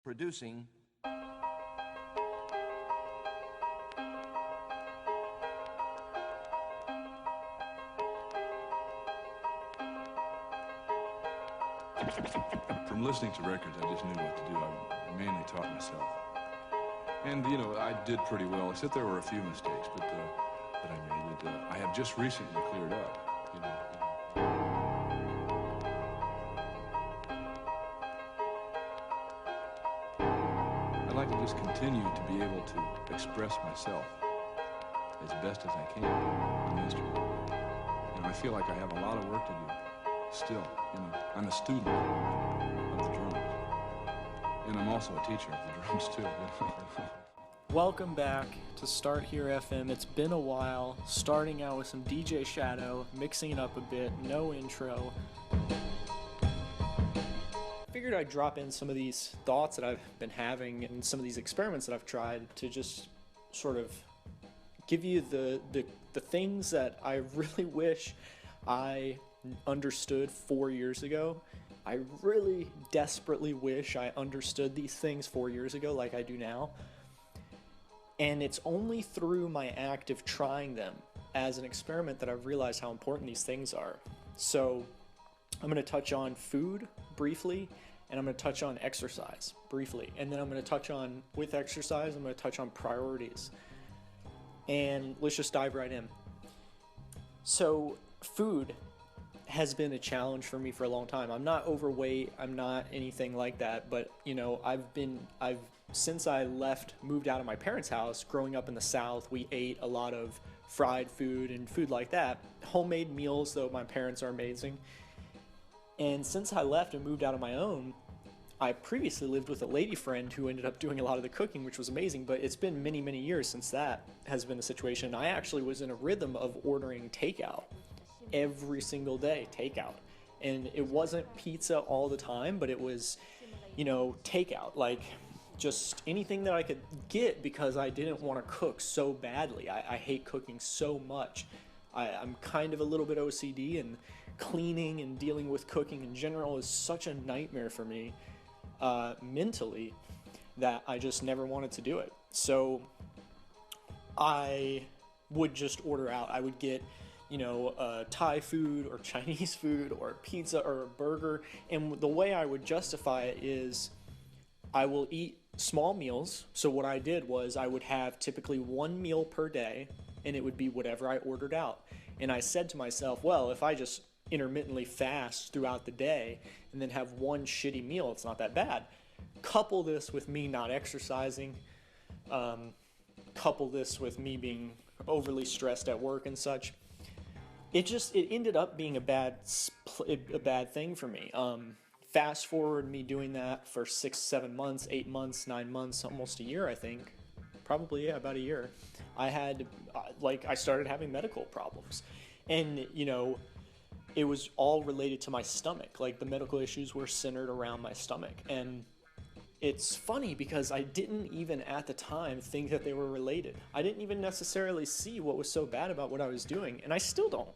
producing. From listening to records, I just knew what to do. I mainly taught myself. And, I did pretty well, except there were a few mistakes that I made that I have just recently cleared up. I'd like to just continue to be able to express myself as best as I can on the instrument. I feel like I have a lot of work to do still. I'm a student of the drums. And I'm also a teacher of the drums, too. Welcome back to Start Here FM. It's been a while, starting out with some DJ Shadow, mixing it up a bit, no intro. Figured I'd drop in some of these thoughts that I've been having and some of these experiments that I've tried to just sort of give you the things that I really wish I understood 4 years ago. I really desperately wish I understood these things 4 years ago like I do now. And it's only through my act of trying them as an experiment that I've realized how important these things are. So I'm going to touch on food briefly, and I'm going to touch on exercise briefly. And then I'm going to touch on, with exercise, I'm going to touch on priorities. And let's just dive right in. So food has been a challenge for me for a long time. I'm not overweight, I'm not anything like that, but I've since I moved out of my parents' house, growing up in the South, we ate a lot of fried food and food like that. Homemade meals, though my parents are amazing. And since I left and moved out on my own, I previously lived with a lady friend who ended up doing a lot of the cooking, which was amazing, but it's been many, many years since that has been the situation. I actually was in a rhythm of ordering takeout every single day, takeout. And it wasn't pizza all the time, but it was, takeout, like just anything that I could get because I didn't want to cook so badly. I hate cooking so much. I'm kind of a little bit OCD, and cleaning and dealing with cooking in general is such a nightmare for me mentally that I just never wanted to do it. So I would just order out. I would get Thai food or Chinese food or pizza or a burger. And the way I would justify it is I will eat small meals. So what I did was I would have typically one meal per day, and it would be whatever I ordered out. And I said to myself, well, if I just intermittently fast throughout the day and then have one shitty meal, it's not that bad. Couple this with me not exercising, couple this with me being overly stressed at work and such. It ended up being a bad thing for me. Fast forward me doing that for 6, 7 months, 8 months, 9 months, almost a year, I think. Probably, yeah, about a year. I started having medical problems. And, it was all related to my stomach. Like, the medical issues were centered around my stomach. And it's funny because I didn't even at the time think that they were related. I didn't even necessarily see what was so bad about what I was doing, and I still don't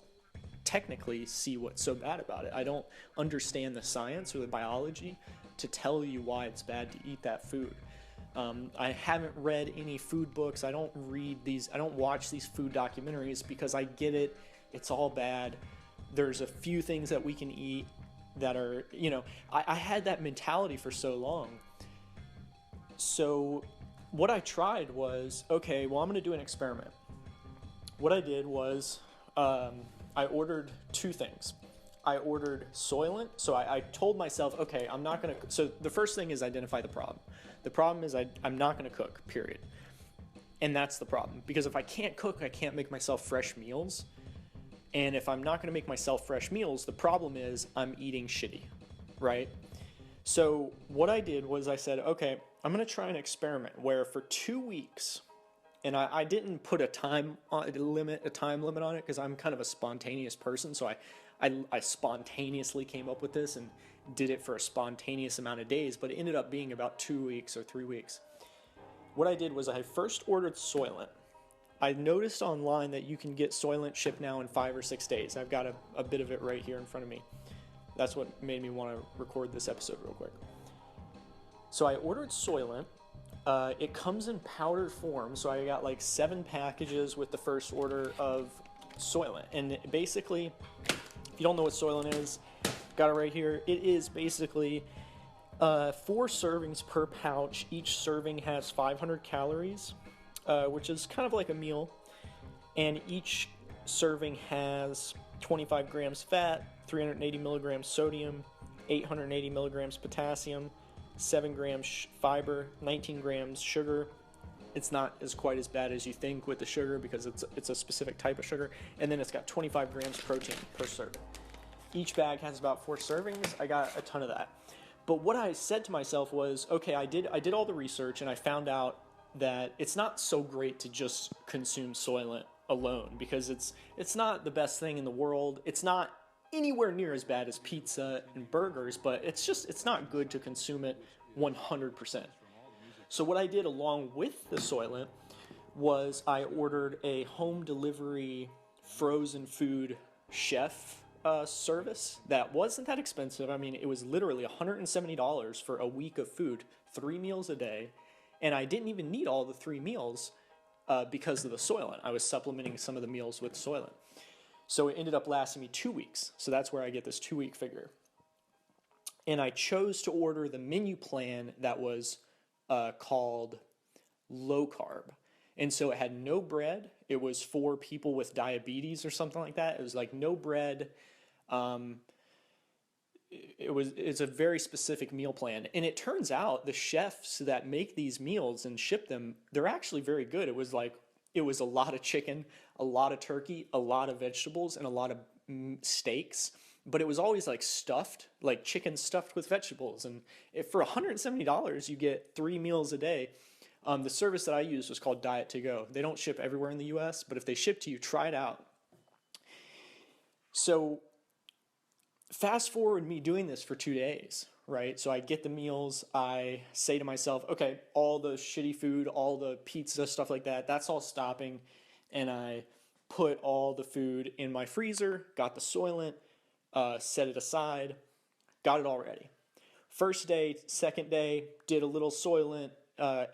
technically see what's so bad about it. I don't understand the science or the biology to tell you why it's bad to eat that food. I haven't read any food books. I don't watch these food documentaries because I get it. It's all bad. There's a few things that we can eat that are, I had that mentality for so long. So what I tried was, okay, well, I'm going to do an experiment. What I did was I ordered two things. I ordered Soylent. So I told myself, okay, I'm not going to. So the first thing is identify the problem. The problem is I'm not going to cook, period. And that's the problem. Because if I can't cook, I can't make myself fresh meals. And if I'm not going to make myself fresh meals, the problem is I'm eating shitty, right? So what I did was I said, okay, I'm going to try an experiment where for 2 weeks, and I didn't put a time limit on it because I'm kind of a spontaneous person. So I spontaneously came up with this and did it for a spontaneous amount of days, but it ended up being about 2 weeks or 3 weeks. What I did was I first ordered Soylent. I noticed online that you can get Soylent shipped now in 5 or 6 days. I've got a bit of it right here in front of me. That's what made me want to record this episode real quick. So I ordered Soylent. It comes in powdered form, so I got like 7 packages with the first order of Soylent. And basically, if you don't know what Soylent is, got it right here. It is basically 4 servings per pouch. Each serving has 500 calories, which is kind of like a meal. And each serving has 25 grams fat, 380 milligrams sodium, 880 milligrams potassium, 7 grams fiber, 19 grams sugar. It's not as quite as bad as you think with the sugar because it's a specific type of sugar. And then it's got 25 grams protein per serving. Each bag has about 4 servings. I got a ton of that. But what I said to myself was, okay, I did all the research and I found out that it's not so great to just consume Soylent alone because it's not the best thing in the world. It's not anywhere near as bad as pizza and burgers, but it's not good to consume it 100%. So what I did along with the Soylent was I ordered a home delivery frozen food chef service that wasn't that expensive. I mean, it was literally $170 for a week of food, 3 meals a day, and I didn't even need all the 3 meals because of the Soylent. I was supplementing some of the meals with Soylent. So it ended up lasting me 2 weeks. So that's where I get this 2-week figure. And I chose to order the menu plan that was called low carb. And so it had no bread. It was for people with diabetes or something like that. It was like no bread. It's a very specific meal plan. And it turns out the chefs that make these meals and ship them, they're actually very good. It was a lot of chicken, a lot of turkey, a lot of vegetables, and a lot of steaks. But it was always like stuffed, like chicken stuffed with vegetables. And for $170, you get 3 meals a day. The service that I used was called Diet to Go. They don't ship everywhere in the US, but if they ship to you, try it out. So fast forward me doing this for 2 days, right? So I get the meals. I say to myself, okay, all the shitty food, all the pizza, stuff like that, that's all stopping. And I put all the food in my freezer, got the Soylent, set it aside, got it all ready. First day, second day, did a little Soylent,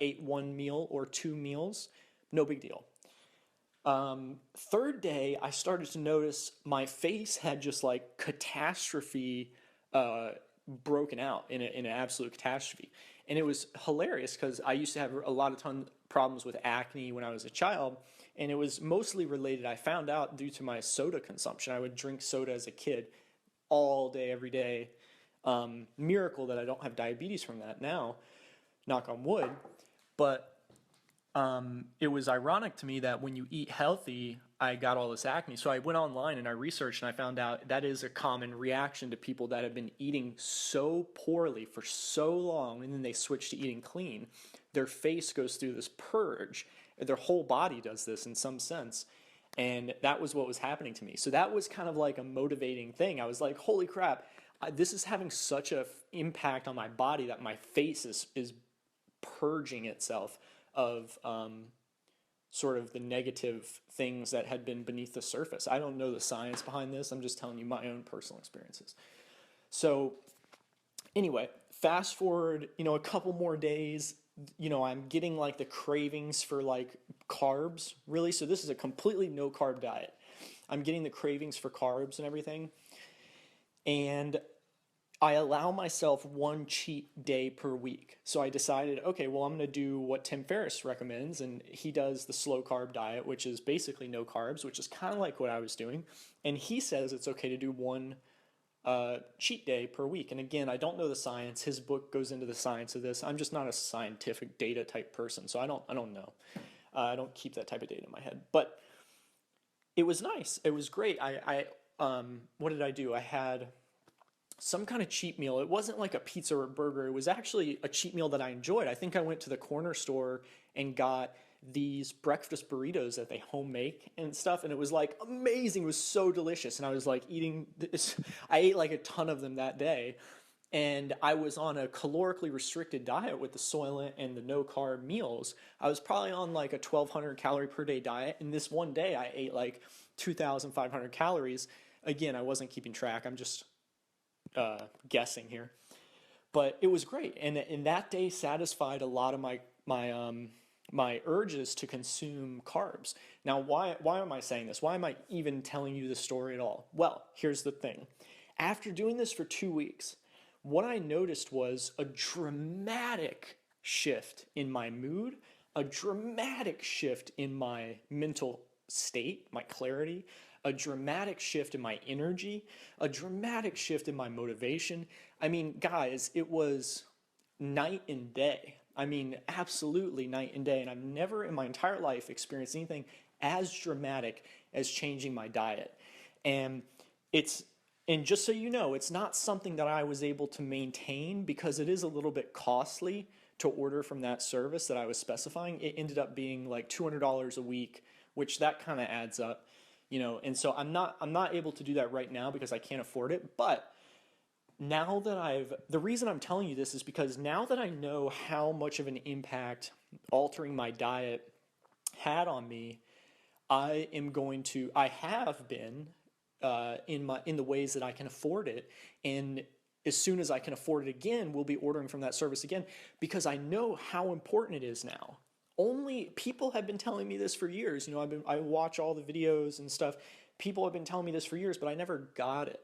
ate 1 meal or 2 meals, no big deal. Third day, I started to notice my face had just like catastrophe broken out in an absolute catastrophe. And it was hilarious because I used to have a lot of problems with acne when I was a child, and it was mostly related, I found out, due to my soda consumption. I would drink soda as a kid all day, every day. Miracle that I don't have diabetes from that now, knock on wood. But it was ironic to me that when you eat healthy, I got all this acne. So I went online and I researched and I found out that is a common reaction to people that have been eating so poorly for so long and then they switch to eating clean. Their face goes through this purge. Their whole body does this in some sense. And that was what was happening to me. So that was kind of like a motivating thing. I was like, holy crap, this is having such an impact on my body that my face is purging itself of sort of the negative things that had been beneath the surface. I don't know the science behind this. I'm just telling you my own personal experiences. So anyway, fast forward, a couple more days, I'm getting like the cravings for like carbs, really. So this is a completely no carb diet. I'm getting the cravings for carbs and everything. And I allow myself 1 cheat day per week. So I decided, okay, well, I'm going to do what Tim Ferriss recommends. And he does the slow carb diet, which is basically no carbs, which is kind of like what I was doing. And he says it's okay to do 1 cheat day per week. And again, I don't know the science. His book goes into the science of this. I'm just not a scientific data type person. So I don't know. I don't keep that type of data in my head. But it was nice. It was great. What did I do? I had some kind of cheat meal. It wasn't like a pizza or a burger. It was actually a cheat meal that I enjoyed. I think I went to the corner store and got these breakfast burritos that they home make and stuff. And it was like amazing. It was so delicious. And I was like eating this. I ate like a ton of them that day. And I was on a calorically restricted diet with the Soylent and the no carb meals. I was probably on like a 1,200 calorie per day diet. And this one day I ate like 2,500 calories. Again, I wasn't keeping track. I'm just guessing here. But it was great, and that day satisfied a lot of my urges to consume carbs. Now, why am I saying this? Why am I even telling you this story at all? Well, here's the thing. After doing this for 2 weeks, what I noticed was a dramatic shift in my mood, a dramatic shift in my mental state, my clarity, a dramatic shift in my energy, a dramatic shift in my motivation. I mean, guys, it was night and day. I mean, absolutely night and day. And I've never in my entire life experienced anything as dramatic as changing my diet. And it's, and just so you know, it's not something that I was able to maintain because it is a little bit costly to order from that service that I was specifying. It ended up being like $200 a week, which that kind of adds up, you know. And so I'm not able to do that right now because I can't afford it. But now that the reason I'm telling you this is because now that I know how much of an impact altering my diet had on me, I have been in the ways that I can afford it. And as soon as I can afford it again, we'll be ordering from that service again because I know how important it is now. Only people have been telling me this for years. You know, I watch all the videos and stuff. People have been telling me this for years, but I never got it.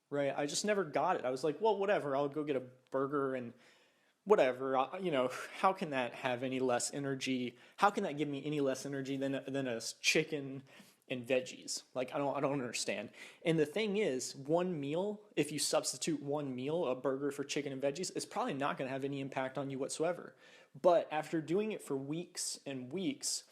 Right? I just never got it. I was like, well, whatever. I'll go get a burger and whatever. You know, how can that have any less energy? How can that give me any less energy than a chicken and veggies? Like, I don't understand. And the thing is, one meal, if you substitute one meal, a burger for chicken and veggies, it's probably not going to have any impact on you whatsoever. But after doing it for weeks and weeks,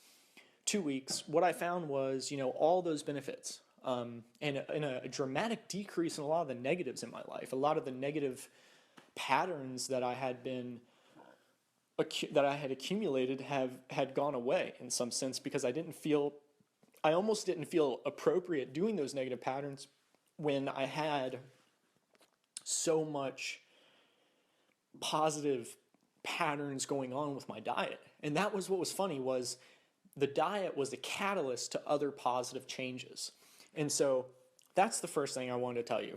2 weeks, what I found was, you know, all those benefits. And a dramatic decrease in a lot of the negatives in my life. A lot of the negative patterns that I had accumulated had gone away in some sense because I almost didn't feel appropriate doing those negative patterns when I had so much positive patterns going on with my diet. And that was what was funny, was the diet was the catalyst to other positive changes. And so that's the first thing I wanted to tell you.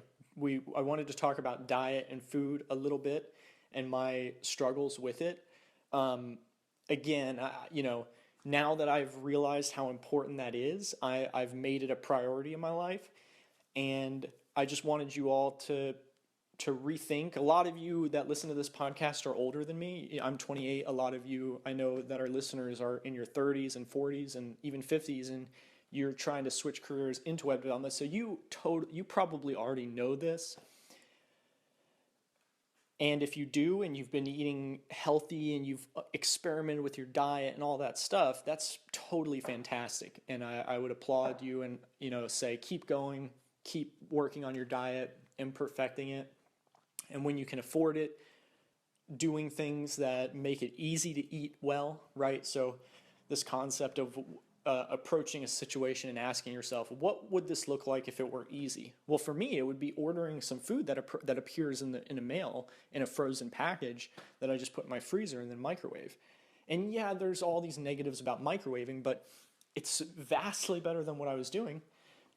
I wanted to talk about diet and food a little bit and my struggles with it. Again, you know, now that I've realized how important that is, I've made it a priority in my life. And I just wanted you all to rethink. A lot of you that listen to this podcast are older than me. I'm 28. A lot of you I know that our listeners are in your 30s and 40s and even 50s, and you're trying to switch careers into web development. So you probably already know this. And if you do, and you've been eating healthy and you've experimented with your diet and all that stuff, that's totally fantastic. And I would applaud you and, you know, say, keep going, keep working on your diet and perfecting it. And when you can afford it, doing things that make it easy to eat well, right? So this concept of approaching a situation and asking yourself, what would this look like if it were easy? Well, for me, it would be ordering some food that appears in a mail in a frozen package that I just put in my freezer and then microwave. And yeah, there's all these negatives about microwaving, but it's vastly better than what I was doing.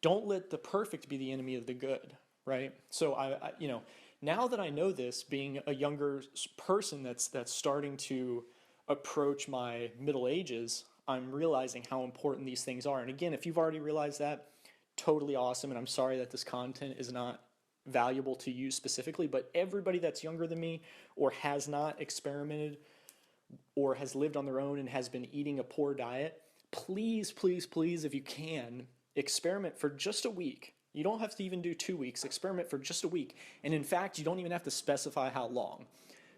Don't let the perfect be the enemy of the good, right? So I you know, now that I know this, being a younger person that's starting to approach my middle ages, I'm realizing how important these things are. And again, if you've already realized that, totally awesome. And I'm sorry that this content is not valuable to you specifically, but everybody that's younger than me or has not experimented or has lived on their own and has been eating a poor diet, please, please, please, if you can, experiment for just a week. You don't have to even do 2 weeks. Experiment for just a week. And in fact, you don't even have to specify how long.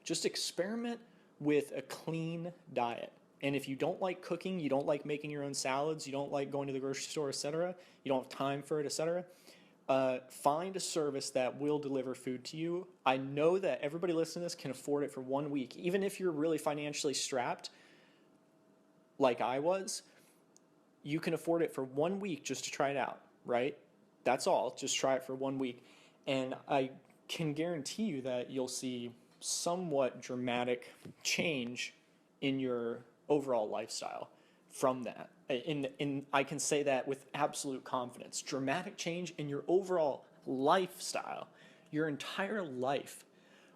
Just experiment with a clean diet. And if you don't like cooking, you don't like making your own salads, you don't like going to the grocery store, etc., you don't have time for it, etc., find a service that will deliver food to you. I know that everybody listening to this can afford it for 1 week. Even if you're really financially strapped, like I was, you can afford it for 1 week just to try it out, right? That's all. Just try it for 1 week. And I can guarantee you that you'll see somewhat dramatic change in your overall lifestyle from that. And I can say that with absolute confidence. Dramatic change in your overall lifestyle. Your entire life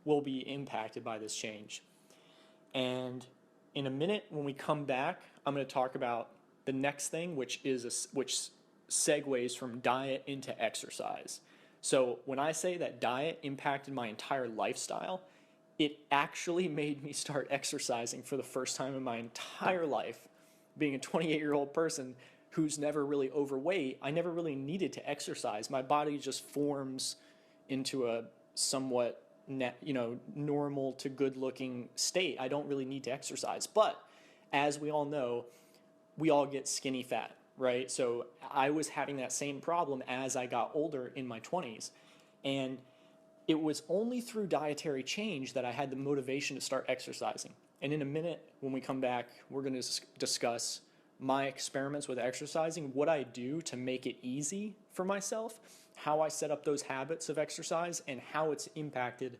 will be impacted by this change. And in a minute, when we come back, I'm going to talk about the next thing, which segues from diet into exercise. So when I say that diet impacted my entire lifestyle, it actually made me start exercising for the first time in my entire life. Being a 28-year-old person who's never really overweight, I never really needed to exercise. My body just forms into a somewhat normal to good-looking state. I don't really need to exercise. But as we all know, we all get skinny fat, right? So I was having that same problem as I got older in my 20s. And it was only through dietary change that I had the motivation to start exercising. And in a minute, when we come back, we're going to discuss my experiments with exercising, what I do to make it easy for myself, how I set up those habits of exercise, and how it's impacted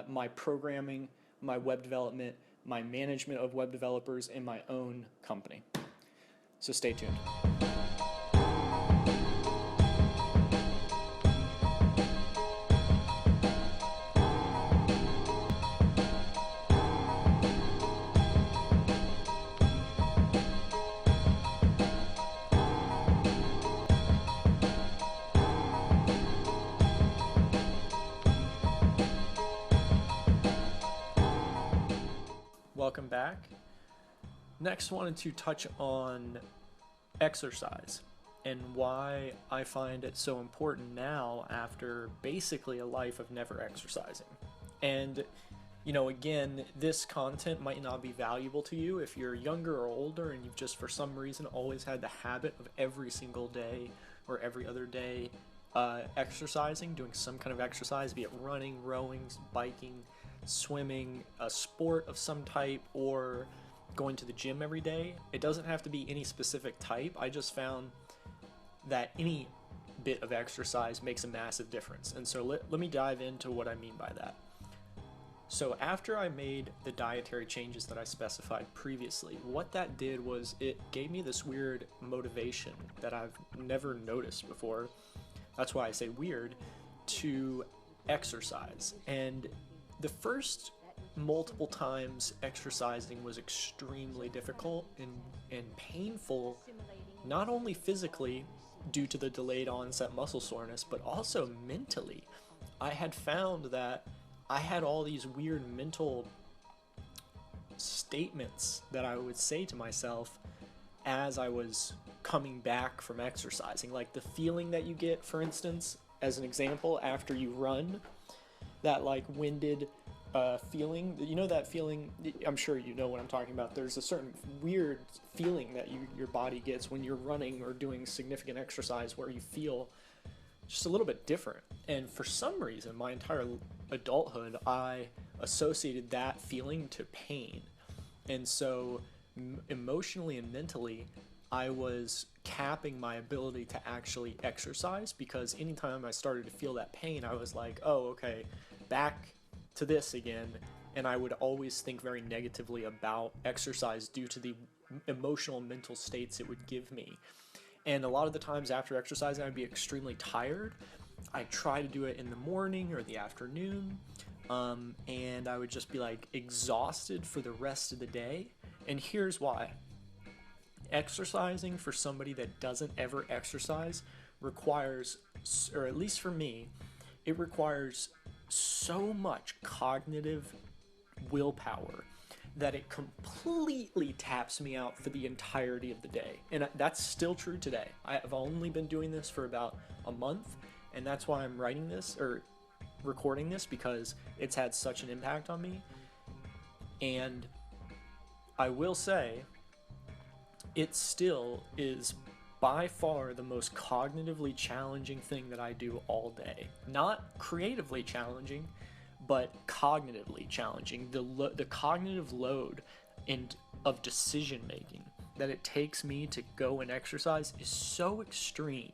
my programming, my web development, my management of web developers, and my own company. So stay tuned. Welcome back. Next, wanted to touch on exercise and why I find it so important now after basically a life of never exercising. And, again, this content might not be valuable to you if you're younger or older and you've just for some reason always had the habit of every single day or every other day exercising, doing some kind of exercise, be it running, rowing, biking, swimming, a sport of some type, or going to the gym every day. It doesn't have to be any specific type. I just found that any bit of exercise makes a massive difference. And so let me dive into what I mean by that. So after I made the dietary changes that I specified previously, what that did was it gave me this weird motivation that I've never noticed before. That's why I say weird, to exercise. And the first multiple times exercising was extremely difficult and painful, not only physically due to the delayed onset muscle soreness, but also mentally. I had found that I had all these weird mental statements that I would say to myself as I was coming back from exercising. Like the feeling that you get, for instance, as an example, after you run, that like winded feeling, that feeling, I'm sure you know what I'm talking about. There's a certain weird feeling that your body gets when you're running or doing significant exercise where you feel just a little bit different. And for some reason, my entire adulthood, I associated that feeling to pain. And so emotionally and mentally, I was capping my ability to actually exercise, because anytime I started to feel that pain, I was like, oh, okay, back to this again. And I would always think very negatively about exercise due to the emotional and mental states it would give me. And a lot of the times after exercising, I'd be extremely tired. I try to do it in the morning or the afternoon, and I would just be like exhausted for the rest of the day. And here's why. Exercising for somebody that doesn't ever exercise requires, or at least for me, it requires so much cognitive willpower that it completely taps me out for the entirety of the day. And that's still true today. I've only been doing this for about a month, and that's why I'm writing this or recording this, because it's had such an impact on me. And I will say, it still is by far the most cognitively challenging thing that I do all day. Not creatively challenging, but cognitively challenging. The cognitive load and of decision making that it takes me to go and exercise is so extreme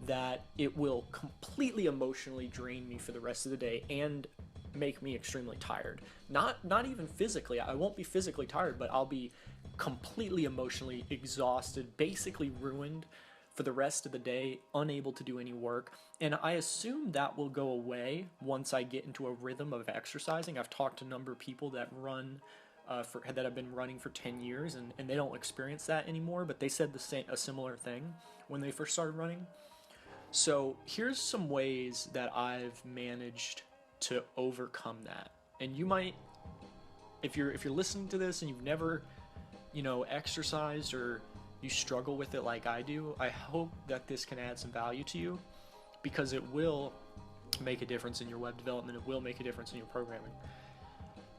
that it will completely emotionally drain me for the rest of the day and make me extremely tired. Not even physically. I won't be physically tired, but I'll be completely emotionally exhausted, basically ruined for the rest of the day, unable to do any work. And I assume that will go away once I get into a rhythm of exercising. I've talked to a number of people that run that have been running for 10 years, and they don't experience that anymore, but they said a similar thing when they first started running. So here's some ways that I've managed to overcome that. And you might, if you're listening to this and you've never, exercised, or you struggle with it like I do, I hope that this can add some value to you, because it will make a difference in your web development. It will make a difference in your programming.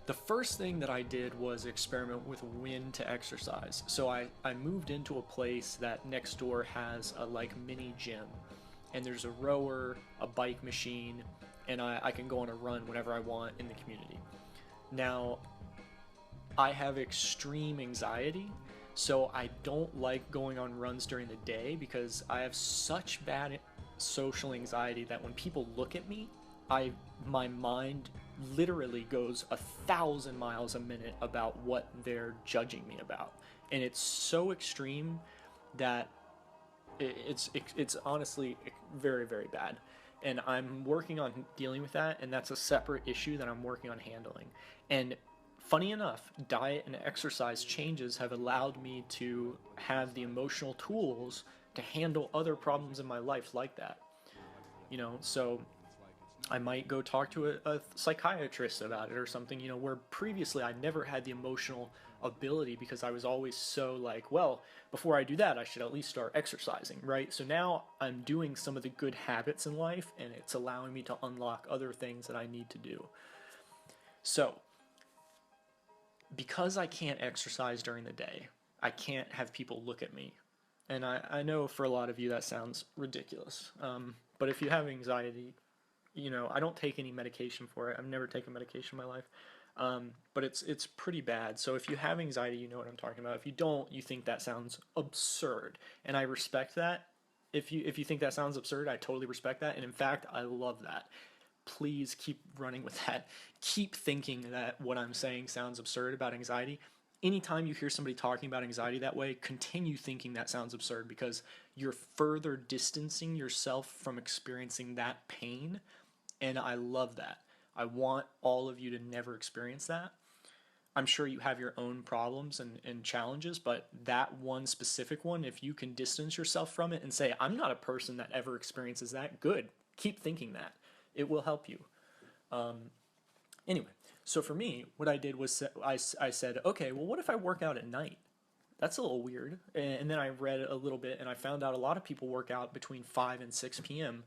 The first thing that I did was experiment with when to exercise. So I moved into a place that next door has a mini gym, and there's a rower, a bike machine, and I can go on a run whenever I want in the community. Now, I have extreme anxiety, so I don't like going on runs during the day because I have such bad social anxiety that when people look at me, my mind literally goes 1,000 miles a minute about what they're judging me about. And it's so extreme that it's honestly very, very bad. And I'm working on dealing with that, and that's a separate issue that I'm working on handling. And funny enough, diet and exercise changes have allowed me to have the emotional tools to handle other problems in my life like that. So I might go talk to a psychiatrist about it or something, where previously I never had the emotional ability because I was always so well, before I do that, I should at least start exercising, right? So now I'm doing some of the good habits in life, and it's allowing me to unlock other things that I need to do. So, because I can't exercise during the day, I can't have people look at me. And I know for a lot of you that sounds ridiculous. But if you have anxiety, I don't take any medication for it. I've never taken medication in my life. But it's pretty bad. So if you have anxiety, you know what I'm talking about. If you don't, you think that sounds absurd. And I respect that. If you think that sounds absurd, I totally respect that. And in fact, I love that. Please keep running with that. Keep thinking that what I'm saying sounds absurd about anxiety. Anytime you hear somebody talking about anxiety that way, continue thinking that sounds absurd, because you're further distancing yourself from experiencing that pain. And I love that. I want all of you to never experience that. I'm sure you have your own problems and challenges, but that one specific one, if you can distance yourself from it and say, I'm not a person that ever experiences that, good. Keep thinking that. It will help you. Anyway, so for me, what I did was I said, okay, well, what if I work out at night? That's a little weird. And then I read a little bit, and I found out a lot of people work out between 5 and 6 p.m.,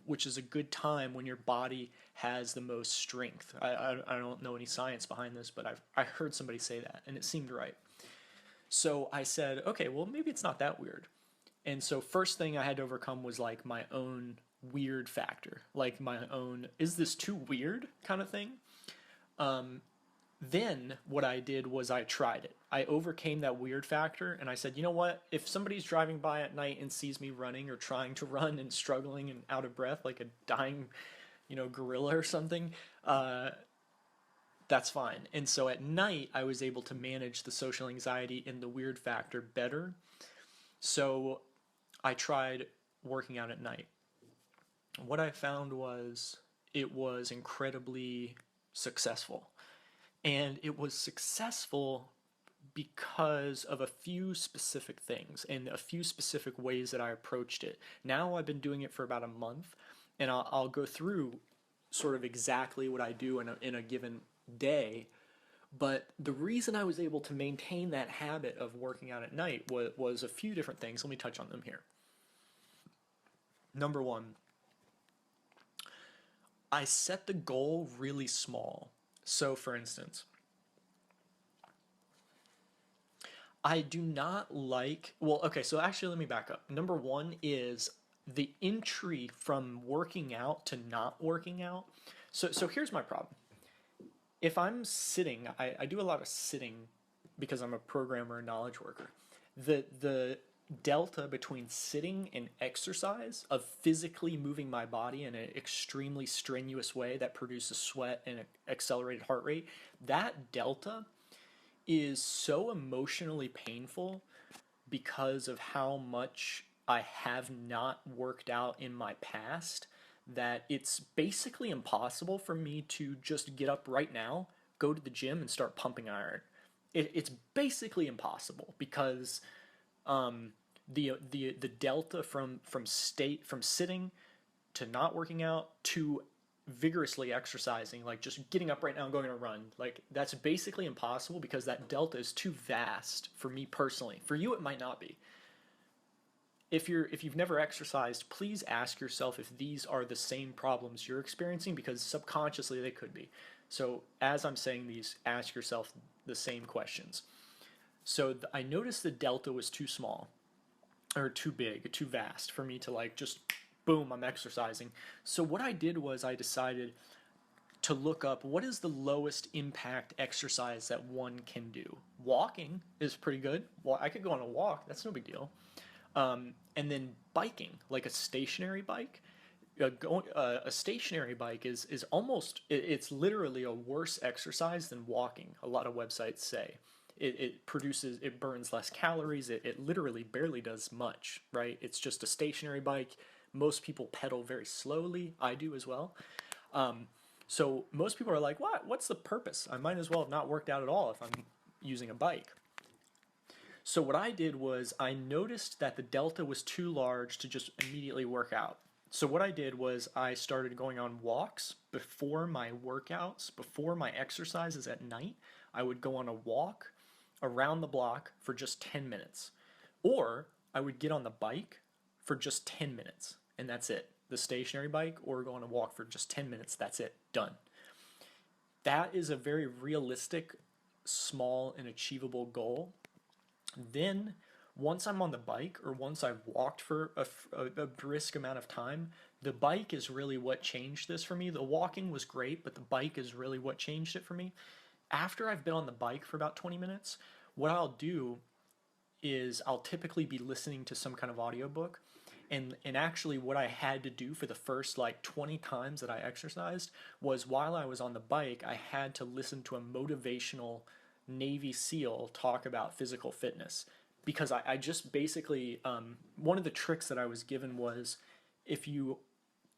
which is a good time when your body has the most strength. I don't know any science behind this, but I heard somebody say that, and it seemed right. So I said, okay, well, maybe it's not that weird. And so first thing I had to overcome was my own weird factor, my own, is this too weird kind of thing. Then what I did was I tried it. I overcame that weird factor, and I said, you know what? If somebody's driving by at night and sees me running or trying to run and struggling and out of breath like a dying, gorilla or something, that's fine. And so at night, I was able to manage the social anxiety and the weird factor better. So I tried working out at night. What I found was it was incredibly successful. And it was successful because of a few specific things and a few specific ways that I approached it. Now I've been doing it for about a month, and I'll go through sort of exactly what I do in a given day. But the reason I was able to maintain that habit of working out at night was a few different things. Let me touch on them here. Number one, I set the goal really small. So, for instance, I do not so actually let me back up. Number one is the entry from working out to not working out. So here's my problem. If I'm sitting, I do a lot of sitting because I'm a programmer and knowledge worker. The delta between sitting and exercise, of physically moving my body in an extremely strenuous way that produces sweat and accelerated heart rate, that delta is so emotionally painful because of how much I have not worked out in my past that it's basically impossible for me to just get up right now, go to the gym, and start pumping iron. It's basically impossible because the delta from sitting to not working out to vigorously exercising, like just getting up right now and going on a run, like that's basically impossible because that delta is too vast for me personally. For you, it might not be. If you've never exercised, please ask yourself if these are the same problems you're experiencing, because subconsciously they could be. So as I'm saying these, ask yourself the same questions. So I noticed the delta was too small or too big, too vast for me to like just boom, I'm exercising. So what I did was I decided to look up what is the lowest impact exercise that one can do. Walking is pretty good. Well, I could go on a walk, that's no big deal. And then biking, like a stationary bike. A stationary bike is almost, it's literally a worse exercise than walking, a lot of websites say. It burns less calories, it literally barely does much, right? It's just a stationary bike. Most people pedal very slowly. I do as well. So most people are like, what's the purpose? I might as well have not worked out at all if I'm using a bike. So what I did was I noticed that the delta was too large to just immediately work out. So what I did was I started going on walks before my workouts, before my exercises at night. I would go on a walk around the block for just 10 minutes. Or I would get on the bike for just 10 minutes, and that's it. The stationary bike, or go on a walk for just 10 minutes, that's it, done. That is a very realistic, small, and achievable goal. Then, once I'm on the bike, or once I've walked for a brisk amount of time, the bike is really what changed this for me. The walking was great, but the bike is really what changed it for me. After I've been on the bike for about 20 minutes, what I'll do is I'll typically be listening to some kind of audiobook. And actually what I had to do for the first like 20 times that I exercised was, while I was on the bike, I had to listen to a motivational Navy SEAL talk about physical fitness. Because I just basically, one of the tricks that I was given was, if you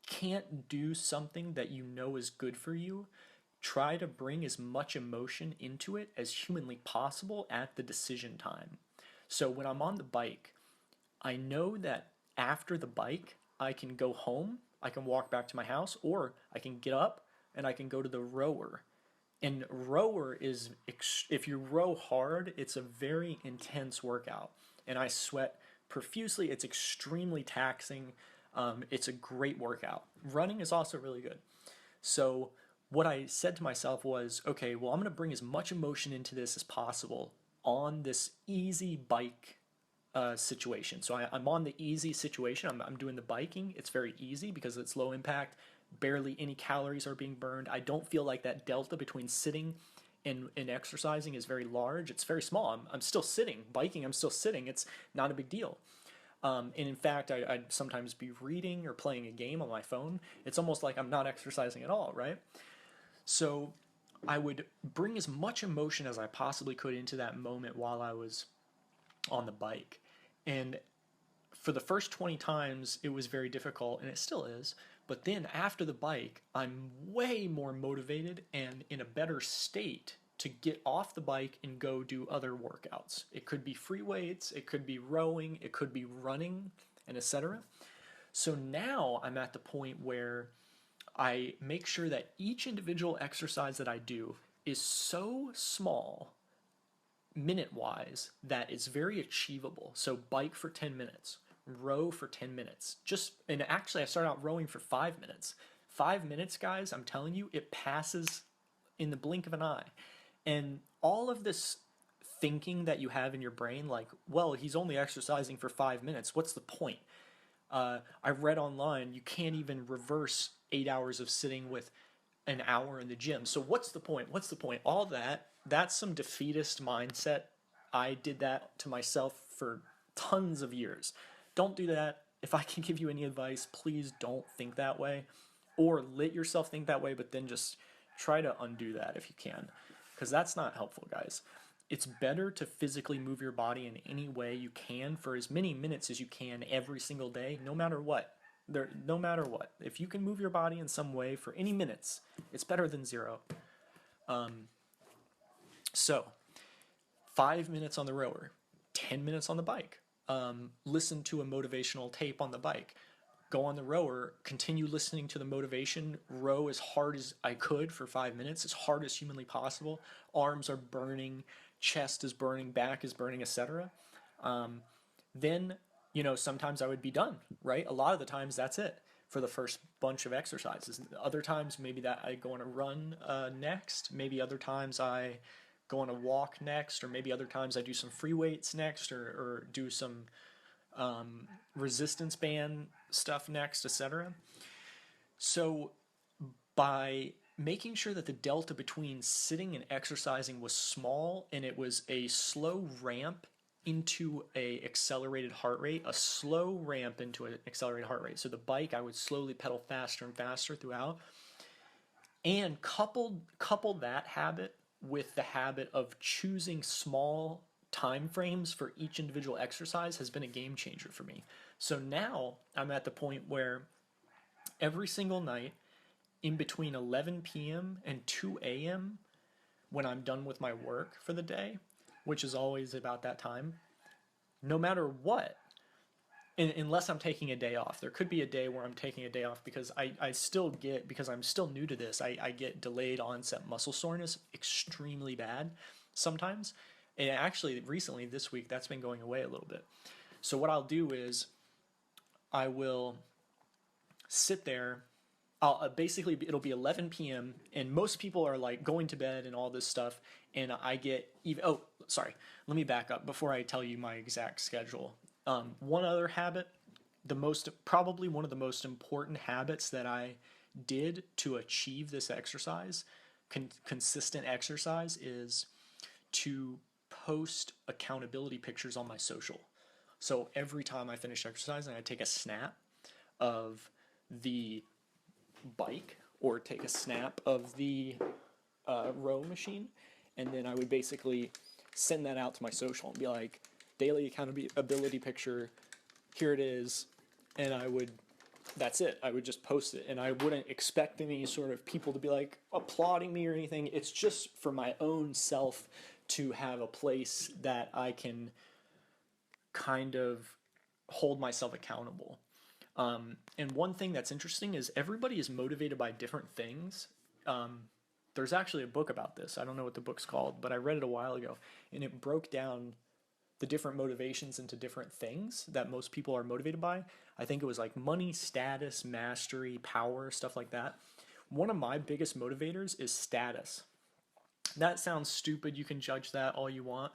can't do something that you know is good for you, try to bring as much emotion into it as humanly possible at the decision time. So when I'm on the bike, I know that after the bike, I can go home, I can walk back to my house, or I can get up and I can go to the rower. And rower is, if you row hard, it's a very intense workout. And I sweat profusely. It's extremely taxing. It's a great workout. Running is also really good. So what I said to myself was, okay, well, I'm going to bring as much emotion into this as possible on this easy bike situation. So I'm on the easy situation. I'm doing the biking. It's very easy because it's low impact. Barely any calories are being burned. I don't feel like that delta between sitting and exercising is very large. It's very small. I'm still sitting. Biking, I'm still sitting. It's not a big deal. And in fact, I'd sometimes be reading or playing a game on my phone. It's almost like I'm not exercising at all, right? So I would bring as much emotion as I possibly could into that moment while I was on the bike. And for the first 20 times, it was very difficult, and it still is. But then after the bike, I'm way more motivated and in a better state to get off the bike and go do other workouts. It could be free weights, it could be rowing, it could be running, and etc. So now I'm at the point where I make sure that each individual exercise that I do is so small, minute-wise, that it's very achievable. So bike for 10 minutes. Row for 10 minutes. And actually I started out rowing for 5 minutes. 5 minutes, guys, I'm telling you, it passes in the blink of an eye. And all of this thinking that you have in your brain, like, well, he's only exercising for 5 minutes, what's the point? I read online you can't even reverse 8 hours of sitting with an hour in the gym. So what's the point? What's the point? All that's some defeatist mindset. I did that to myself for tons of years. Don't do that. If I can give you any advice, please don't think that way, or let yourself think that way, but then just try to undo that if you can, because that's not helpful, guys. it's better to physically move your body in any way you can for as many minutes as you can every single day, no matter what. No matter what. If you can move your body in some way for any minutes, it's better than zero. So, 5 minutes on the rower, 10 minutes on the bike. Listen to a motivational tape on the bike. Go on the rower, continue listening to the motivation, row as hard as I could for 5 minutes, as hard as humanly possible. Arms are burning, chest is burning, back is burning, etc. Then, sometimes I would be done, right? A lot of the times that's it for the first bunch of exercises. Other times, maybe that I go on a run next. Maybe other times I go on a walk next, or maybe other times I do some free weights next, or do some resistance band stuff next, etc. So by making sure that the delta between sitting and exercising was small, and it was a slow ramp into a accelerated heart rate, a slow ramp into an accelerated heart rate. So the bike, I would slowly pedal faster and faster throughout, and couple that habit with the habit of choosing small time frames for each individual exercise has been a game changer for me. So now I'm at the point where every single night in between 11 p.m. and 2 a.m., when I'm done with my work for the day, which is always about that time, no matter what, unless I'm taking a day off. There could be a day where I'm taking a day off because I still get, because I'm still new to this, I get delayed onset muscle soreness extremely bad sometimes. And actually, recently, this week, that's been going away a little bit. So what I'll do is I will sit there. Basically, it'll be 11 p.m. and most people are like going to bed and all this stuff. And I get even. Oh, sorry. Let me back up before I tell you my exact schedule. One other habit, probably one of the most important habits that I did to achieve this exercise, consistent exercise, is to post accountability pictures on my social. So every time I finish exercising, I take a snap of the bike or take a snap of the row machine, and then I would basically send that out to my social and be like, daily accountability picture, here it is, and that's it. I would just post it, and I wouldn't expect any sort of people to be like applauding me or anything. It's just for my own self to have a place that I can kind of hold myself accountable. And one thing that's interesting is everybody is motivated by different things. There's actually a book about this. I don't know what the book's called, but I read it a while ago, and it broke down the different motivations into different things that most people are motivated by. I think it was like money, status, mastery, power, stuff like that. One of my biggest motivators is status. That sounds stupid. You can judge that all you want,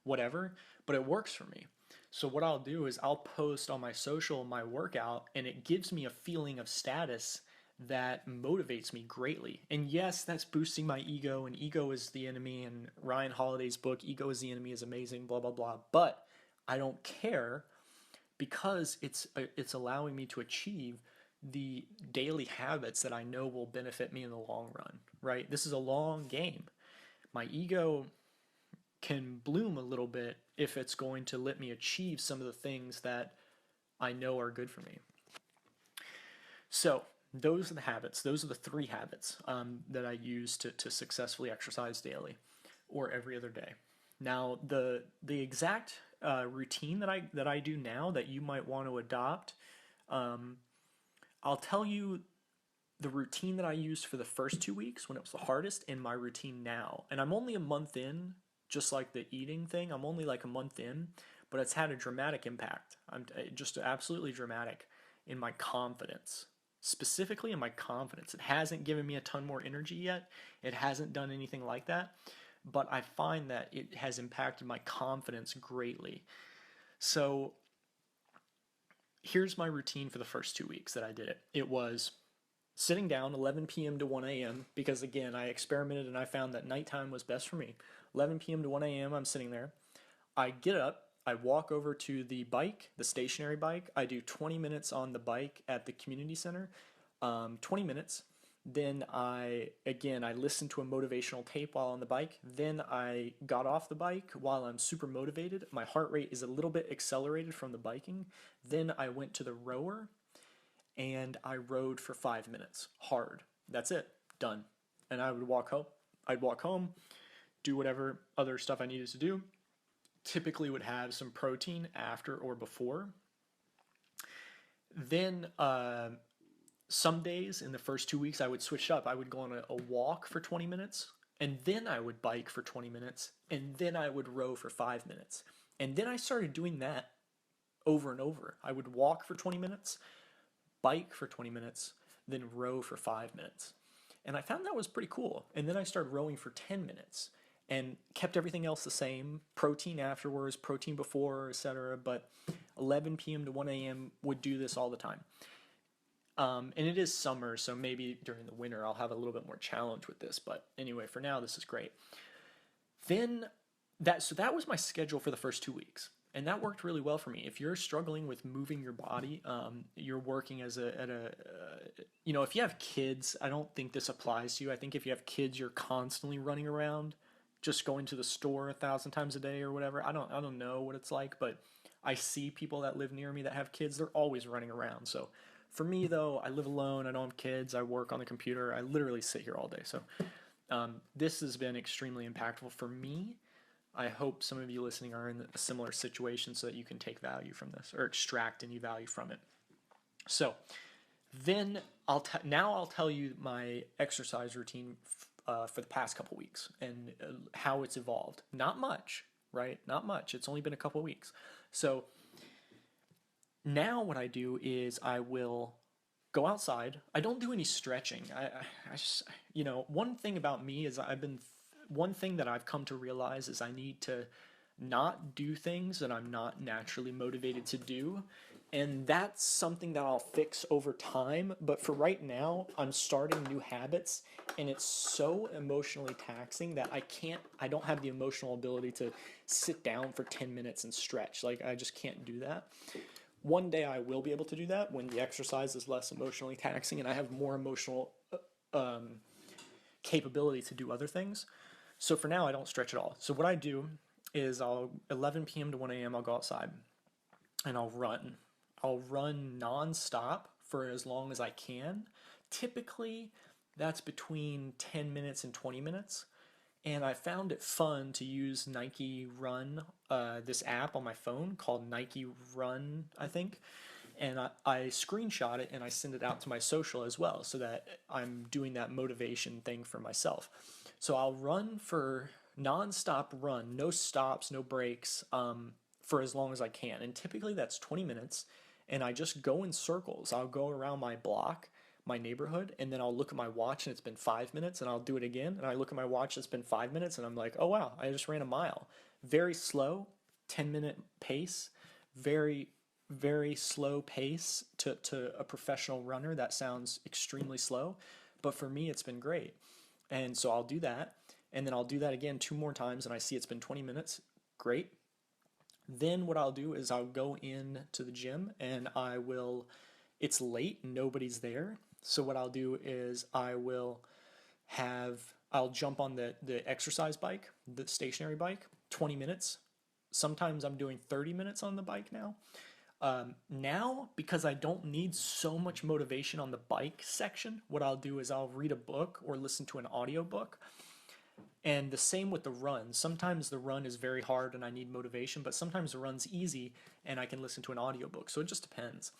whatever, but it works for me. So what I'll do is I'll post on my social my workout, and it gives me a feeling of status that motivates me greatly. And yes, that's boosting my ego, and ego is the enemy, and Ryan Holiday's book, Ego is the Enemy, is amazing, blah, blah, blah. But I don't care because it's allowing me to achieve the daily habits that I know will benefit me in the long run, right? This is a long game. My ego can bloom a little bit if it's going to let me achieve some of the things that I know are good for me. So those are the habits. Those are the 3 habits that I use to successfully exercise daily or every other day. Now, the exact routine that I do now that you might want to adopt, I'll tell you the routine that I used for the first 2 weeks when it was the hardest and my routine now. And I'm only a month in, just like the eating thing. I'm only like a month in, but it's had a dramatic impact. I'm just absolutely dramatic in my confidence. Specifically in my confidence. It hasn't given me a ton more energy yet. It hasn't done anything like that. But I find that it has impacted my confidence greatly. So here's my routine for the first 2 weeks that I did it. It was sitting down 11 p.m. to 1 a.m. because, again, I experimented and I found that nighttime was best for me. 11 p.m. to 1 a.m. I'm sitting there. I get up. I walk over to the bike, the stationary bike. I do 20 minutes on the bike at the community center. 20 minutes. Then I listened to a motivational tape while on the bike. Then I got off the bike while I'm super motivated. My heart rate is a little bit accelerated from the biking. Then I went to the rower and I rode for 5 minutes hard. That's it, done. And I would walk home. I'd walk home, do whatever other stuff I needed to do. Typically would have some protein after or before. Then some days in the first 2 weeks I would switch up. I would go on a walk for 20 minutes, and then I would bike for 20 minutes, and then I would row for 5 minutes. And then I started doing that over and over. I would walk for 20 minutes, bike for 20 minutes, then row for 5 minutes. And I found that was pretty cool. And then I started rowing for 10 minutes and kept everything else the same. Protein afterwards, protein before, etc. But 11 p.m. to 1 a.m. would do this all the time. And it is summer, so maybe during the winter I'll have a little bit more challenge with this. But anyway, for now, this is great. Then that was my schedule for the first 2 weeks. And that worked really well for me. If you're struggling with moving your body, you're working if you have kids, I don't think this applies to you. I think if you have kids, you're constantly running around, just going to the store 1,000 times a day or whatever. I don't know what it's like, but I see people that live near me that have kids. They're always running around. So for me, though, I live alone. I don't have kids. I work on the computer. I literally sit here all day. So this has been extremely impactful for me. I hope some of you listening are in a similar situation so that you can take value from this or extract any value from it. So then I'll tell you my exercise routine for the past couple weeks and how it's evolved. Not much, right? Not much. It's only been a couple weeks. So now what I do is I will go outside. I don't do any stretching. I just, one thing about me is one thing that I've come to realize is I need to not do things that I'm not naturally motivated to do. And that's something that I'll fix over time. But for right now, I'm starting new habits and it's so emotionally taxing that I don't have the emotional ability to sit down for 10 minutes and stretch. Like, I just can't do that. One day I will be able to do that when the exercise is less emotionally taxing and I have more emotional capability to do other things. So for now, I don't stretch at all. So what I do is 11 p.m. to 1 a.m. I'll go outside and I'll run. I'll run nonstop for as long as I can. Typically, that's between 10 minutes and 20 minutes. And I found it fun to use Nike Run, this app on my phone called Nike Run, I think. And I screenshot it and I send it out to my social as well so that I'm doing that motivation thing for myself. So I'll run for nonstop run, no stops, no breaks, for as long as I can. And typically that's 20 minutes. And I just go in circles. I'll go around my block, my neighborhood, and then I'll look at my watch and it's been 5 minutes and I'll do it again. And I look at my watch, it's been 5 minutes and I'm like, oh wow, I just ran a mile. Very slow, 10-minute pace, very, very slow pace to a professional runner. That sounds extremely slow, but for me, it's been great. And so I'll do that, and then I'll do that again 2 more times, and I see it's been 20 minutes. Great. Then what I'll do is I'll go in to the gym, and it's late, nobody's there. So what I'll do is I'll jump on the exercise bike, the stationary bike, 20 minutes. Sometimes I'm doing 30 minutes on the bike now. Now, because I don't need so much motivation on the bike section, what I'll do is I'll read a book or listen to an audiobook. And the same with the run. Sometimes the run is very hard and I need motivation, but sometimes the run's easy and I can listen to an audiobook. So it just depends.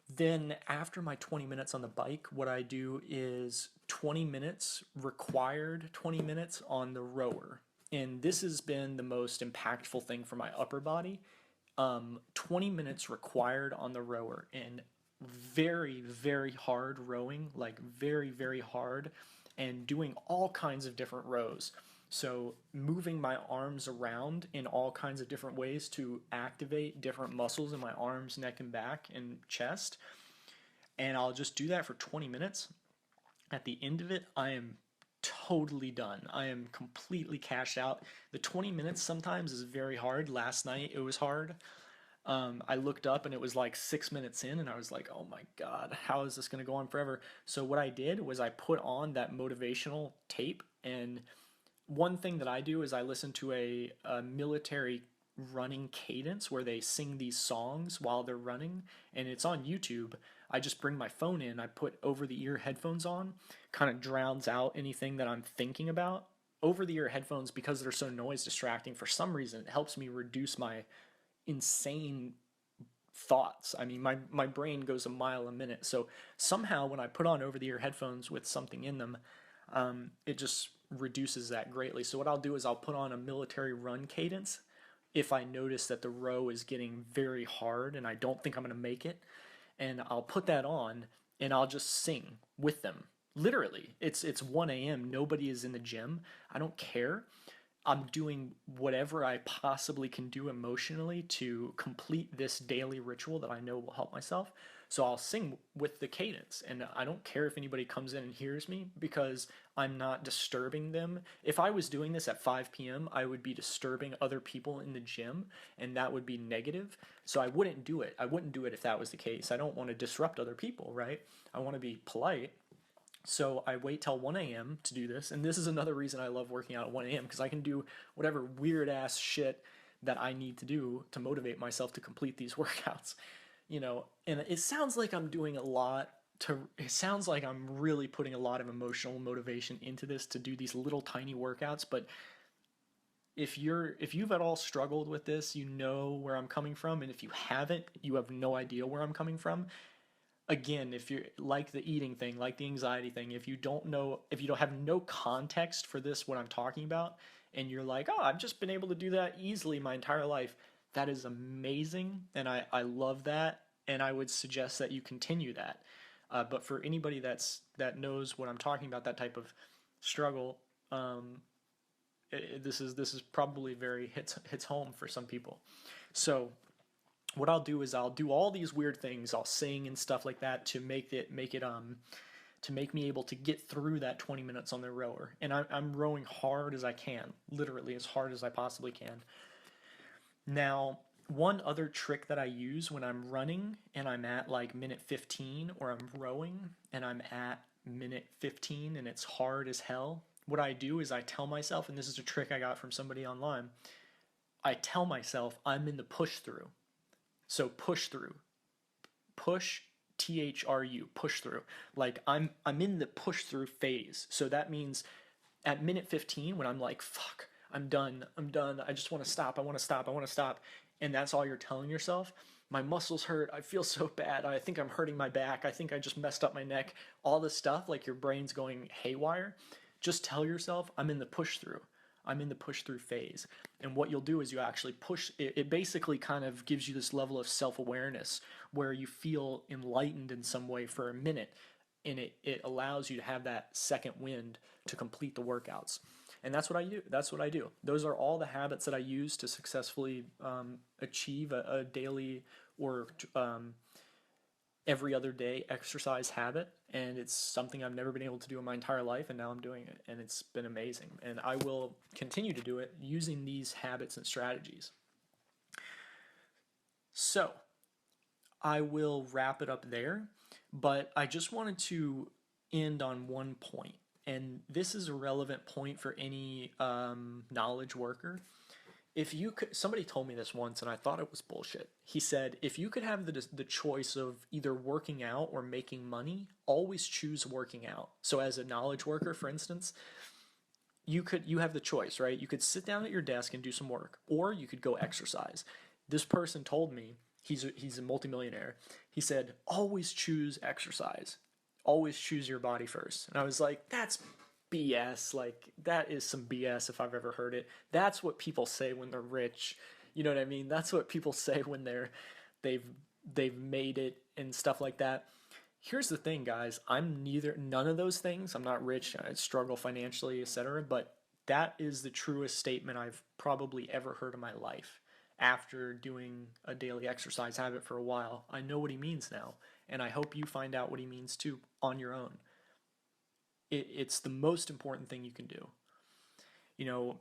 Then after my 20 minutes on the bike, what I do is 20 minutes, required 20 minutes on the rower. And this has been the most impactful thing for my upper body. 20 minutes required on the rower and very, very hard rowing, like very, very hard, and doing all kinds of different rows. So moving my arms around in all kinds of different ways to activate different muscles in my arms, neck and back and chest. And I'll just do that for 20 minutes. At the end of it, I am totally done. I am completely cashed out. The 20 minutes sometimes is very hard. Last night it was hard. I looked up and it was like 6 minutes in, and I was like, oh my God, how is this going to go on forever? So, what I did was I put on that motivational tape. And one thing that I do is I listen to a military running cadence where they sing these songs while they're running, and it's on YouTube. I just bring my phone in, I put over the ear headphones on, kind of drowns out anything that I'm thinking about. Over the ear headphones, because they're so noise distracting, for some reason, it helps me reduce my insane thoughts. I mean, my brain goes a mile a minute. So somehow when I put on over the ear headphones with something in them, it just reduces that greatly. So what I'll do is I'll put on a military run cadence if I notice that the row is getting very hard and I don't think I'm going to make it. And I'll put that on and I'll just sing with them. Literally, it's 1 a.m. Nobody is in the gym. I don't care. I'm doing whatever I possibly can do emotionally to complete this daily ritual that I know will help myself. So I'll sing with the cadence, and I don't care if anybody comes in and hears me because I'm not disturbing them. If I was doing this at 5 p.m., I would be disturbing other people in the gym, and that would be negative. So I wouldn't do it. I wouldn't do it if that was the case. I don't want to disrupt other people, right? I want to be polite. So I wait till 1 a.m. to do this. And this is another reason I love working out at 1 a.m. because I can do whatever weird ass shit that I need to do to motivate myself to complete these workouts. And it sounds like I'm doing a lot it sounds like I'm really putting a lot of emotional motivation into this to do these little tiny workouts, but if you've at all struggled with this, you know where I'm coming from, and if you haven't, you have no idea where I'm coming from. Again, if you're like the eating thing, like the anxiety thing, if you don't have no context for this, what I'm talking about, and you're like, oh, I've just been able to do that easily my entire life, that is amazing. And I love that. And I would suggest that you continue that. But for anybody that knows what I'm talking about, that type of struggle, this is probably very hits home for some people. So what I'll do is I'll do all these weird things. I'll sing and stuff like that to make me able to get through that 20 minutes on the rower. And I'm rowing hard as I can, literally as hard as I possibly can. Now, one other trick that I use when I'm running and I'm at like minute 15, or I'm rowing and I'm at minute 15 and it's hard as hell, what I do is I tell myself, and this is a trick I got from somebody online, I tell myself I'm in the push through. So push through. Push, THRU, push through. Like I'm in the push through phase. So that means at minute 15 when I'm like, fuck, I'm done. I just want to stop. I want to stop. And that's all you're telling yourself. My muscles hurt. I feel so bad. I think I'm hurting my back. I think I just messed up my neck. All this stuff, like your brain's going haywire. Just tell yourself, I'm in the push through. I'm in the push through phase. And what you'll do is you actually push. It basically kind of gives you this level of self-awareness where you feel enlightened in some way for a minute. And it allows you to have that second wind to complete the workouts. And that's what I do. Those are all the habits that I use to successfully achieve a daily or every other day exercise habit. And it's something I've never been able to do in my entire life, and now I'm doing it, and it's been amazing. And I will continue to do it using these habits and strategies. So I will wrap it up there, but I just wanted to end on one point. And this is a relevant point for any knowledge worker. If you could, somebody told me this once, and I thought it was bullshit. He said, if you could have the choice of either working out or making money, always choose working out. So as a knowledge worker, for instance, you have the choice, right? You could sit down at your desk and do some work, or you could go exercise. This person told me, he's a multimillionaire. He said, always choose exercise. Always choose your body first. And I was like, that's BS. Like, that is some BS if I've ever heard it. That's what people say when they're rich. You know what I mean? That's what people say when they've made it and stuff like that. Here's the thing, guys. I'm none of those things. I'm not rich. I struggle financially, etc. But that is the truest statement I've probably ever heard in my life. After doing a daily exercise habit for a while, I know what he means now. And I hope you find out what he means too on your own. It's the most important thing you can do. You know,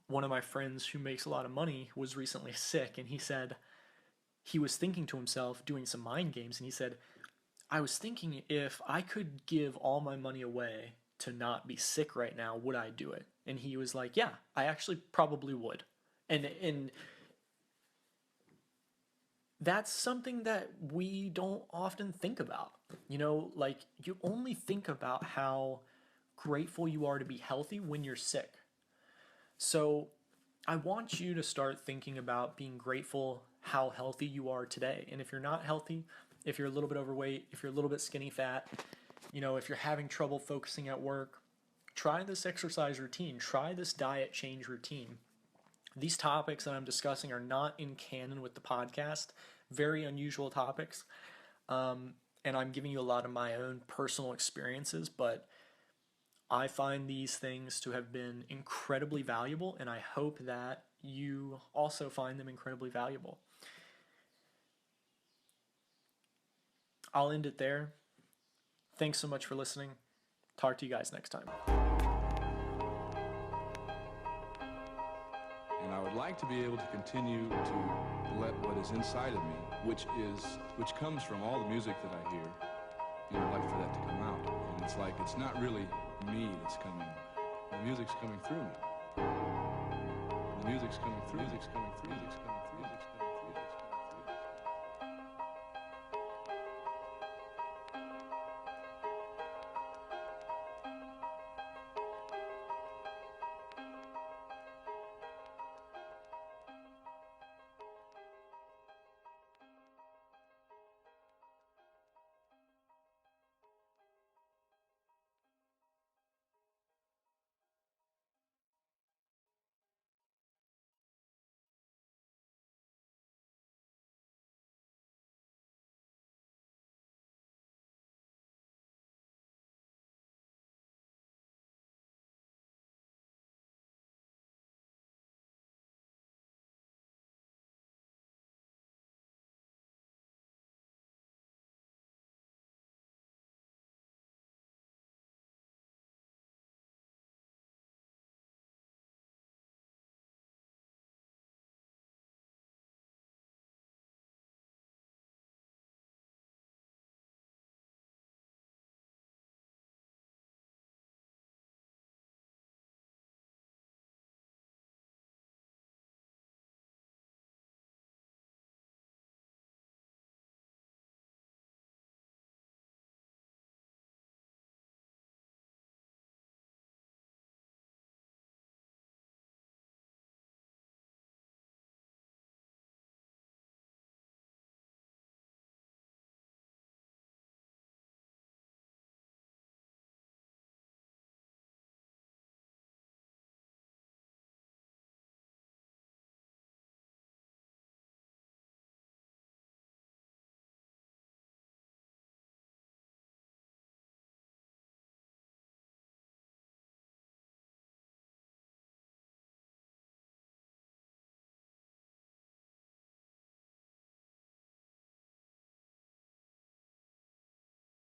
one of my friends who makes a lot of money was recently sick, and he said, he was thinking to himself, doing some mind games, and he said, I was thinking if I could give all my money away to not be sick right now, would I do it? And he was like, yeah, I actually probably would. And that's something that we don't often think about. You know, like you only think about how grateful you are to be healthy when you're sick. So I want you to start thinking about being grateful how healthy you are today. And if you're not healthy, if you're a little bit overweight, if you're a little bit skinny fat, you know, if you're having trouble focusing at work, try this exercise routine, try this diet change routine. These topics that I'm discussing are not in canon with the podcast, very unusual topics. And I'm giving you a lot of my own personal experiences, but I find these things to have been incredibly valuable, and I hope that you also find them incredibly valuable. I'll end it there. Thanks so much for listening. Talk to you guys next time. And I would like to be able to continue to let what is inside of me, which comes from all the music that I hear, and I'd like for that to come out. And it's like, it's not really me that's coming. The music's coming through me. The music's coming through. Music's coming through. Music's coming through. Music's coming through.